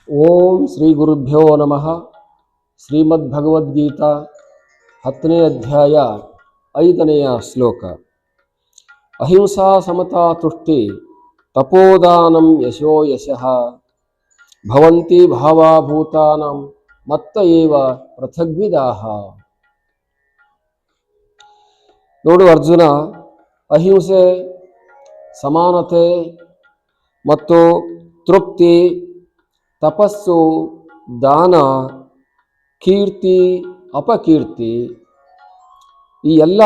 ಓಂ ಶ್ರೀ ಗುರುಭ್ಯೋ ನಮಃ. ಶ್ರೀಮದ್ಭಗವದ್ಗೀತಾ 10ನೇ ಅಧ್ಯಾಯ 5ನೆಯ ಶ್ಲೋಕ. ಅಹಿಂಸಾ ಸಮತಾ ತುಷ್ಟಿ ತಪೋದಾನಂ ಯಶೋ ಯಶಃ ಭವಂತಿ ಭಾವಾಭೂತಾನಾಂ ಮತ್ತ ಏವ ಪೃಥಗ್ವಿದಾಹ. ನೋಡು ಅರ್ಜುನ, ಅಹಿಂಸೆ, ಸಮಾನತೆ ಮತ್ತು ತೃಪ್ತಿ, ತಪಸ್ಸು, ದಾನ, ಕೀರ್ತಿ, ಅಪಕೀರ್ತಿ, ಈ ಎಲ್ಲ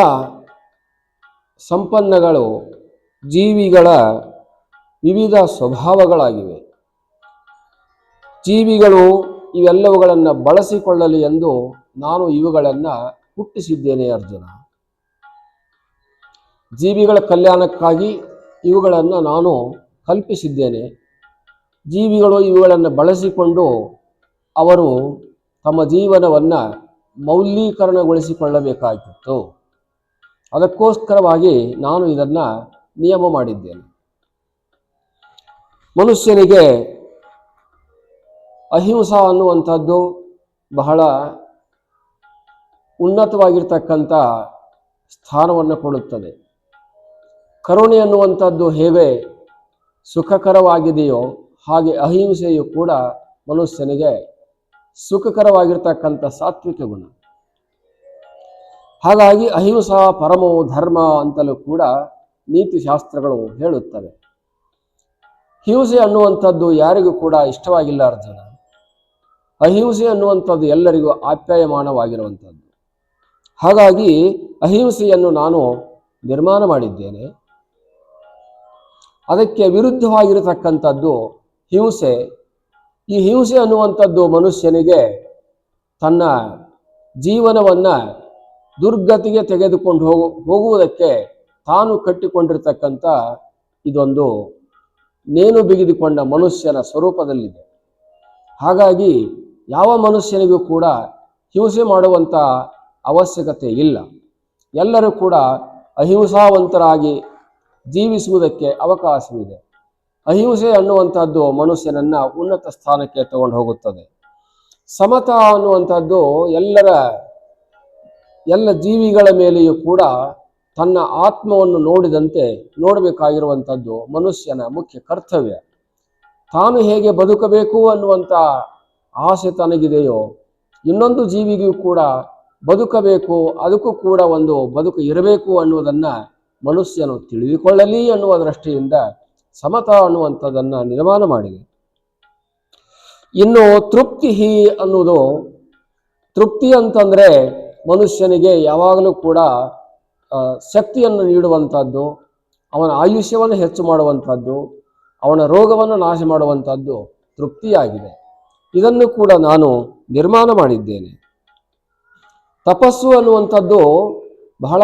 ಸಂಪನ್ನಗಳು ಜೀವಿಗಳ ವಿವಿಧ ಸ್ವಭಾವಗಳಾಗಿವೆ. ಜೀವಿಗಳು ಇವೆಲ್ಲವುಗಳನ್ನು ಬಳಸಿಕೊಳ್ಳಲಿ ಎಂದು ನಾನು ಇವುಗಳನ್ನು ಹುಟ್ಟಿಸಿದ್ದೇನೆ ಅರ್ಜುನ. ಜೀವಿಗಳ ಕಲ್ಯಾಣಕ್ಕಾಗಿ ಇವುಗಳನ್ನು ನಾನು ಕಲ್ಪಿಸಿದ್ದೇನೆ. ಜೀವಿಗಳು ಇವುಗಳನ್ನು ಬಳಸಿಕೊಂಡು ಅವರು ತಮ್ಮ ಜೀವನವನ್ನು ಮೌಲ್ಯೀಕರಣಗೊಳಿಸಿಕೊಳ್ಳಬೇಕಾಗಿತ್ತು. ಅದಕ್ಕೋಸ್ಕರವಾಗಿ ನಾನು ಇದನ್ನು ನಿಯಮ ಮಾಡಿದ್ದೇನೆ. ಮನುಷ್ಯನಿಗೆ ಅಹಿಂಸಾ ಅನ್ನುವಂಥದ್ದು ಬಹಳ ಉನ್ನತವಾಗಿರ್ತಕ್ಕಂಥ ಸ್ಥಾನವನ್ನು ಕೊಡುತ್ತದೆ. ಕರುಣೆ ಅನ್ನುವಂಥದ್ದು ಹೇಗೆ ಸುಖಕರವಾಗಿದೆಯೋ ಹಾಗೆ ಅಹಿಂಸೆಯು ಕೂಡ ಮನುಷ್ಯನಿಗೆ ಸುಖಕರವಾಗಿರ್ತಕ್ಕಂಥ ಸಾತ್ವಿಕ ಗುಣ. ಹಾಗಾಗಿ ಅಹಿಂಸಾ ಪರಮೋ ಧರ್ಮ ಅಂತಲೂ ಕೂಡ ನೀತಿಶಾಸ್ತ್ರಗಳು ಹೇಳುತ್ತವೆ. ಹಿಂಸೆ ಅನ್ನುವಂಥದ್ದು ಯಾರಿಗೂ ಕೂಡ ಇಷ್ಟವಾಗಿಲ್ಲ ಅರ್ಜುನ. ಅಹಿಂಸೆ ಅನ್ನುವಂಥದ್ದು ಎಲ್ಲರಿಗೂ ಆಪ್ಯಾಯಮಾನವಾಗಿರುವಂಥದ್ದು. ಹಾಗಾಗಿ ಅಹಿಂಸೆಯನ್ನು ನಾನು ನಿರ್ಮಾಣ ಮಾಡಿದ್ದೇನೆ. ಅದಕ್ಕೆ ವಿರುದ್ಧವಾಗಿರತಕ್ಕಂಥದ್ದು ಹಿಂಸೆ. ಈ ಹಿಂಸೆ ಅನ್ನುವಂಥದ್ದು ಮನುಷ್ಯನಿಗೆ ತನ್ನ ಜೀವನವನ್ನು ದುರ್ಗತಿಗೆ ತೆಗೆದುಕೊಂಡು ಹೋಗುವುದಕ್ಕೆ ತಾನು ಕಟ್ಟಿಕೊಂಡಿರ್ತಕ್ಕಂಥ ಇದೊಂದು ನೇಣು ಬಿಗಿದುಕೊಂಡ ಮನುಷ್ಯನ ಸ್ವರೂಪದಲ್ಲಿದೆ. ಹಾಗಾಗಿ ಯಾವ ಮನುಷ್ಯನಿಗೂ ಕೂಡ ಹಿಂಸೆ ಮಾಡುವಂಥ ಅವಶ್ಯಕತೆ ಇಲ್ಲ. ಎಲ್ಲರೂ ಕೂಡ ಅಹಿಂಸಾವಂತರಾಗಿ ಜೀವಿಸುವುದಕ್ಕೆ ಅವಕಾಶವಿದೆ. ಅಹಿಂಸೆ ಅನ್ನುವಂಥದ್ದು ಮನುಷ್ಯನನ್ನು ಉನ್ನತ ಸ್ಥಾನಕ್ಕೆ ತಗೊಂಡು ಹೋಗುತ್ತದೆ. ಸಮತಾ ಅನ್ನುವಂಥದ್ದು ಎಲ್ಲ ಜೀವಿಗಳ ಮೇಲೆಯೂ ಕೂಡ ತನ್ನ ಆತ್ಮವನ್ನು ನೋಡಬೇಕಾಗಿರುವಂಥದ್ದು ಮನುಷ್ಯನ ಮುಖ್ಯ ಕರ್ತವ್ಯ. ತಾನು ಹೇಗೆ ಬದುಕಬೇಕು ಅನ್ನುವಂಥ ಆಸೆ ತನಗಿದೆಯೋ ಇನ್ನೊಂದು ಜೀವಿಗೂ ಕೂಡ ಬದುಕಬೇಕು, ಅದಕ್ಕೂ ಕೂಡ ಒಂದು ಬದುಕು ಇರಬೇಕು ಅನ್ನುವುದನ್ನು ಮನುಷ್ಯನು ತಿಳಿದುಕೊಳ್ಳಲಿ ಅನ್ನುವ ದೃಷ್ಟಿಯಿಂದ ಸಮತಾ ಅನ್ನುವಂಥದ್ದನ್ನು ನಿರ್ಮಾಣ ಮಾಡಿದೆ. ಇನ್ನು ತೃಪ್ತಿ ಅನ್ನುವುದು, ತೃಪ್ತಿ ಅಂತಂದರೆ ಮನುಷ್ಯನಿಗೆ ಯಾವಾಗಲೂ ಕೂಡ ಶಕ್ತಿಯನ್ನು ನೀಡುವಂಥದ್ದು, ಅವನ ಆಯುಷ್ಯವನ್ನು ಹೆಚ್ಚು ಮಾಡುವಂಥದ್ದು, ಅವನ ರೋಗವನ್ನು ನಾಶ ಮಾಡುವಂಥದ್ದು ತೃಪ್ತಿಯಾಗಿದೆ. ಇದನ್ನು ಕೂಡ ನಾನು ನಿರ್ಮಾಣ ಮಾಡಿದ್ದೇನೆ. ತಪಸ್ಸು ಅನ್ನುವಂಥದ್ದು ಬಹಳ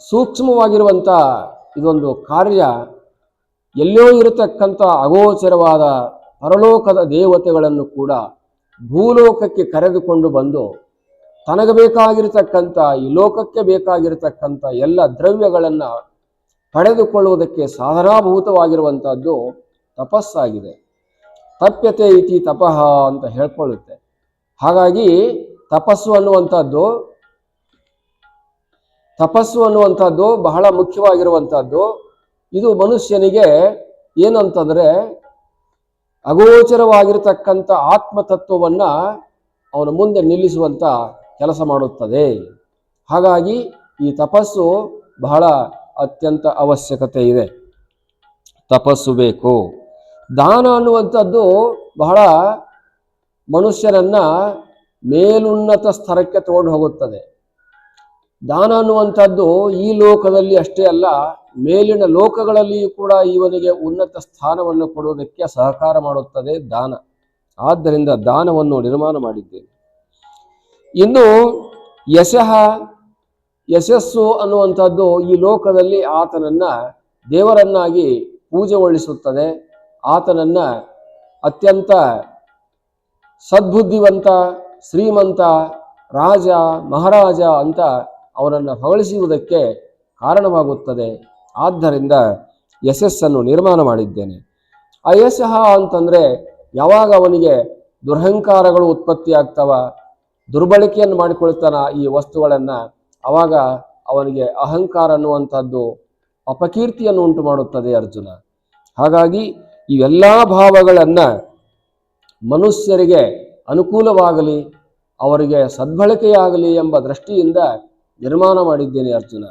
ಸೂಕ್ಷ್ಮವಾಗಿರುವಂಥ ಇದೊಂದು ಕಾರ್ಯ. ಎಲ್ಲೋ ಇರತಕ್ಕಂಥ ಅಗೋಚರವಾದ ಪರಲೋಕದ ದೇವತೆಗಳನ್ನು ಕೂಡ ಭೂಲೋಕಕ್ಕೆ ಕರೆದುಕೊಂಡು ಬಂದು ತನಗೆ ಬೇಕಾಗಿರತಕ್ಕಂಥ ಈ ಲೋಕಕ್ಕೆ ಬೇಕಾಗಿರತಕ್ಕಂಥ ಎಲ್ಲ ದ್ರವ್ಯಗಳನ್ನು ಪಡೆದುಕೊಳ್ಳುವುದಕ್ಕೆ ಸಾಧನಾಭೂತವಾಗಿರುವಂಥದ್ದು ತಪಸ್ಸಾಗಿದೆ. ತಪ್ಯತೆ ಇತಿ ತಪಃ ಅಂತ ಹೇಳ್ಕೊಳ್ಳುತ್ತೆ. ಹಾಗಾಗಿ ತಪಸ್ಸು ಅನ್ನುವಂಥದ್ದು ಬಹಳ ಮುಖ್ಯವಾಗಿರುವಂಥದ್ದು. ಇದು ಮನುಷ್ಯನಿಗೆ ಏನಂತಂದರೆ ಅಗೋಚರವಾಗಿರತಕ್ಕಂಥ ಆತ್ಮತತ್ವವನ್ನು ಅವನ ಮುಂದೆ ನಿಲ್ಲಿಸುವಂಥ ಕೆಲಸ ಮಾಡುತ್ತದೆ. ಹಾಗಾಗಿ ಈ ತಪಸ್ಸು ಬಹಳ ಅತ್ಯಂತ ಅವಶ್ಯಕತೆ ಇದೆ. ತಪಸ್ಸು ಬೇಕು. ದಾನ ಅನ್ನುವಂಥದ್ದು ಬಹಳ ಮನುಷ್ಯನನ್ನು ಮೇಲುನ್ನತ ಸ್ತರಕ್ಕೆ ತಗೊಂಡು ಹೋಗುತ್ತದೆ. ದಾನ ಅನ್ನುವಂಥದ್ದು ಈ ಲೋಕದಲ್ಲಿ ಅಷ್ಟೇ ಅಲ್ಲ, ಮೇಲಿನ ಲೋಕಗಳಲ್ಲಿಯೂ ಕೂಡ ಇವನಿಗೆ ಉನ್ನತ ಸ್ಥಾನವನ್ನು ಕೊಡುವುದಕ್ಕೆ ಸಹಕಾರ ಮಾಡುತ್ತದೆ ದಾನ. ಆದ್ದರಿಂದ ದಾನವನ್ನು ನಿರ್ಮಾಣ ಮಾಡಿದ್ದೇನೆ. ಇನ್ನು ಯಶಸ್ಸು ಅನ್ನುವಂಥದ್ದು ಈ ಲೋಕದಲ್ಲಿ ಆತನನ್ನು ದೇವರನ್ನಾಗಿ ಪೂಜೆಗೊಳಿಸುತ್ತದೆ. ಆತನನ್ನು ಅತ್ಯಂತ ಸದ್ಬುದ್ಧಿವಂತ, ಶ್ರೀಮಂತ, ರಾಜ, ಮಹಾರಾಜ ಅಂತ ಅವನನ್ನು ಹೊಗಳಿಸುವುದಕ್ಕೆ ಕಾರಣವಾಗುತ್ತದೆ. ಆದ್ದರಿಂದ ಯಶಸ್ಸನ್ನು ನಿರ್ಮಾಣ ಮಾಡಿದ್ದೇನೆ. ಅಯಶಃ ಅಂತಂದರೆ ಯಾವಾಗ ಅವನಿಗೆ ದುರಹಂಕಾರಗಳು ಉತ್ಪತ್ತಿ ಆಗ್ತವ, ದುರ್ಬಳಕೆಯನ್ನು ಮಾಡಿಕೊಳ್ತಾನ ಈ ವಸ್ತುಗಳನ್ನು, ಆವಾಗ ಅವನಿಗೆ ಅಹಂಕಾರ ಅನ್ನುವಂಥದ್ದು ಅಪಕೀರ್ತಿಯನ್ನು ಉಂಟು ಮಾಡುತ್ತದೆ ಅರ್ಜುನ. ಹಾಗಾಗಿ ಇವೆಲ್ಲ ಭಾವಗಳನ್ನು ಮನುಷ್ಯರಿಗೆ ಅನುಕೂಲವಾಗಲಿ, ಅವರಿಗೆ ಸದ್ಬಳಕೆಯಾಗಲಿ ಎಂಬ ದೃಷ್ಟಿಯಿಂದ ನಿರ್ಮಾಣ ಮಾಡಿದ್ದೇನೆ ಅರ್ಜುನ.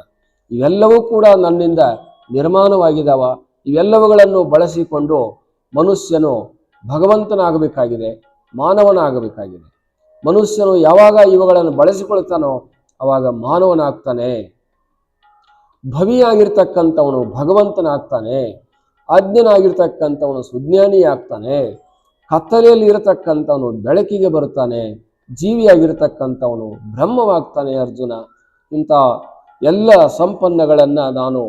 ಇವೆಲ್ಲವೂ ಕೂಡ ನನ್ನಿಂದ ನಿರ್ಮಾಣವಾಗಿದ್ದಾವ. ಇವೆಲ್ಲವುಗಳನ್ನು ಬಳಸಿಕೊಂಡು ಮನುಷ್ಯನು ಭಗವಂತನಾಗಬೇಕಾಗಿದೆ, ಮಾನವನಾಗಬೇಕಾಗಿದೆ. ಮನುಷ್ಯನು ಯಾವಾಗ ಇವುಗಳನ್ನು ಬಳಸಿಕೊಳ್ತಾನೋ ಆವಾಗ ಮಾನವನಾಗ್ತಾನೆ, ಭವಿಯಾಗಿರ್ತಕ್ಕಂಥವನು ಭಗವಂತನಾಗ್ತಾನೆ, ಅಜ್ಞನಾಗಿರ್ತಕ್ಕಂಥವನು ಸುಜ್ಞಾನಿ ಆಗ್ತಾನೆ, ಕತ್ತಲೆಯಲ್ಲಿ ಇರತಕ್ಕಂಥವನು ಬೆಳಕಿಗೆ ಬರುತ್ತಾನೆ, ಜೀವಿಯಾಗಿರ್ತಕ್ಕಂಥವನು ಬ್ರಹ್ಮವಾಗ್ತಾನೆ ಅರ್ಜುನ. ಇಂಥ ಎಲ್ಲ ಸಂಪನ್ನಗಳನ್ನು ನಾನು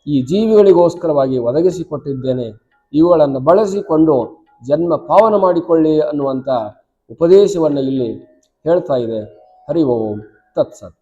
ಈ ಜೀವಿಗಳಿಗೋಸ್ಕರವಾಗಿ ಒದಗಿಸಿಕೊಟ್ಟಿದ್ದೇನೆ. ಇವುಗಳನ್ನು ಬಳಸಿಕೊಂಡು ಜನ್ಮ ಪಾವನ ಮಾಡಿಕೊಳ್ಳಿ ಅನ್ನುವಂಥ ಉಪದೇಶವನ್ನು ಇಲ್ಲಿ ಹೇಳ್ತಾ ಇದೆ. ಹರಿ ಓಂ ತತ್ಸತ್.